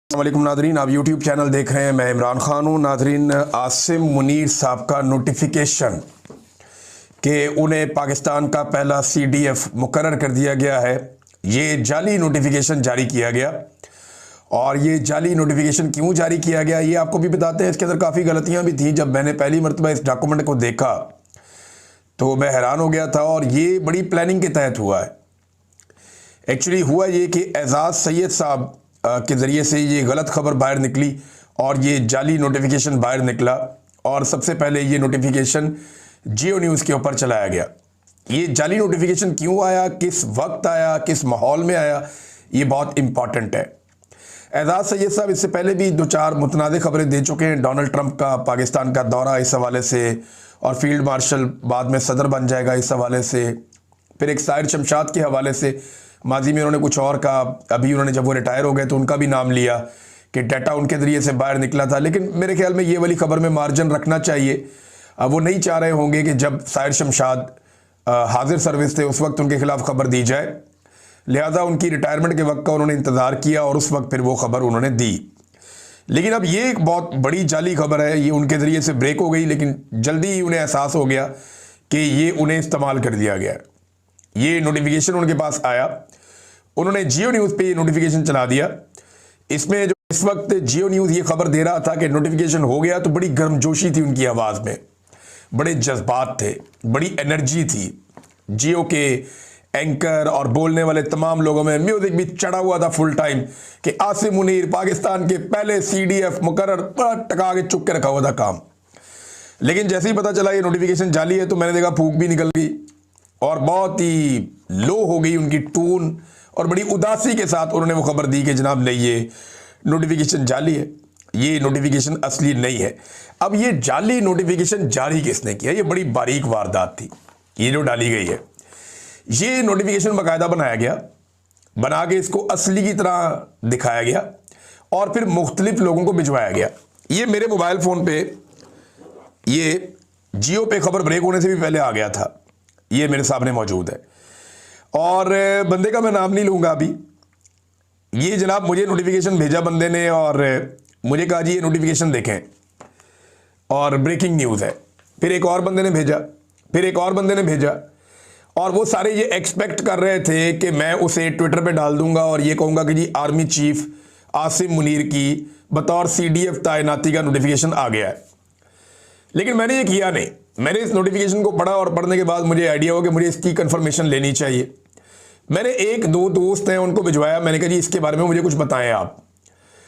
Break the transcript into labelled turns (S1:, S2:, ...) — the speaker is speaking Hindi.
S1: वालेकुम नादरीन, आप यूट्यूब चैनल देख रहे हैं। मैं इमरान खान हूँ। नादरीन, आसिम मुनीर साहब का नोटिफिकेशन कि उन्हें पाकिस्तान का पहला CDF मुकर्रर कर दिया गया है, ये जाली नोटिफिकेशन जारी किया गया। और ये जाली नोटिफिकेशन क्यों जारी किया गया ये आपको भी बताते हैं। इसके अंदर काफ़ी गलतियाँ भी थी। जब मैंने पहली मरतबा इस डॉक्यूमेंट को देखा तो मैं हैरान हो गया था, और ये बड़ी प्लानिंग के तहत हुआ है। एक्चुअली हुआ ये कि एजाज़ सैयद साहब के ज़रिए से ये गलत खबर बाहर निकली और ये जाली नोटिफिकेशन बाहर निकला। और सबसे पहले ये नोटिफिकेशन जियो न्यूज़ के ऊपर चलाया गया। ये जाली नोटिफिकेशन क्यों आया, किस वक्त आया, किस माहौल में आया, ये बहुत इंपॉर्टेंट है। एजाज़ सैयद साहब इससे पहले भी दो चार मुतनाज़ खबरें दे चुके हैं। डोनाल्ड ट्रंप का पाकिस्तान का दौरा इस हवाले से, और फील्ड मार्शल बाद में सदर बन जाएगा इस हवाले से। फिर एक साहिर शमशाद के हवाले से माजी में उन्होंने कुछ और कहा। अभी उन्होंने जब वो रिटायर हो गए तो उनका भी नाम लिया कि डाटा उनके ज़रिए से बाहर निकला था। लेकिन मेरे ख्याल में ये वाली खबर में मार्जिन रखना चाहिए। वो नहीं चाह रहे होंगे कि जब साहिर शमशाद हाजिर सर्विस थे उस वक्त उनके खिलाफ खबर दी जाए। लिहाजा उनकी रिटायरमेंट के वक्त का उन्होंने इंतज़ार किया और उस वक्त फिर वो खबर उन्होंने दी। लेकिन अब ये एक बहुत बड़ी जाली खबर है, ये उनके ज़रिए से ब्रेक हो गई। लेकिन जल्दी ही उन्हें एहसास हो गया कि ये उन्हें इस्तेमाल कर दिया गया। ये नोटिफिकेशन उनके पास आया, उन्होंने जियो न्यूज़ पे ये नोटिफिकेशन चला दिया। इसमें जो इस वक्त जियो न्यूज़ ये खबर दे रहा था कि नोटिफिकेशन हो गया, तो बड़ी गर्मजोशी थी उनकी आवाज़ में, बड़े जज्बात थे, बड़ी एनर्जी थी। जियो के एंकर और बोलने वाले तमाम लोगों में म्यूजिक भी चढ़ा हुआ था फुल टाइम कि आसिम मुनीर पाकिस्तान के पहले CDF मुकर्रर, बड़ा टका के चुप के रखा हुआ था काम। लेकिन जैसे ही पता चला ये नोटिफिकेशन जाली है तो मैंने देखा फूंक भी निकल गई और बहुत ही लो हो गई उनकी टून, और बड़ी उदासी के साथ उन्होंने वो खबर दी कि जनाब नहीं, ये नोटिफिकेशन जाली है, ये नोटिफिकेशन असली नहीं है। अब ये जाली नोटिफिकेशन जारी किसने किया? ये बड़ी बारीक वारदात थी ये जो डाली गई है। ये नोटिफिकेशन बाकायदा बनाया गया, बना के इसको असली की तरह दिखाया गया और फिर मुख्तलिफ लोगों को भिजवाया गया। ये मेरे मोबाइल फ़ोन पे, ये जियो पे खबर ब्रेक होने से भी पहले आ गया था। ये मेरे सामने मौजूद है और बंदे का मैं नाम नहीं लूँगा अभी। ये जनाब मुझे नोटिफिकेशन भेजा बंदे ने और मुझे कहा जी ये नोटिफिकेशन देखें और ब्रेकिंग न्यूज़ है। फिर एक और बंदे ने भेजा, फिर एक और बंदे ने भेजा, और वो सारे ये एक्सपेक्ट कर रहे थे कि मैं उसे ट्विटर पे डाल दूंगा और ये कहूँगा कि जी आर्मी चीफ आसिम मुनीर की बतौर CDF तैनाती का नोटिफिकेशन आ गया है। लेकिन मैंने ये किया नहीं। मैंने इस नोटिफिकेशन को पढ़ा और पढ़ने के बाद मुझे आइडिया हो कि मुझे इसकी कंफर्मेशन लेनी चाहिए। मैंने एक दो दोस्त हैं उनको भिजवाया, मैंने कहा जी इसके बारे में मुझे कुछ बताएं आप।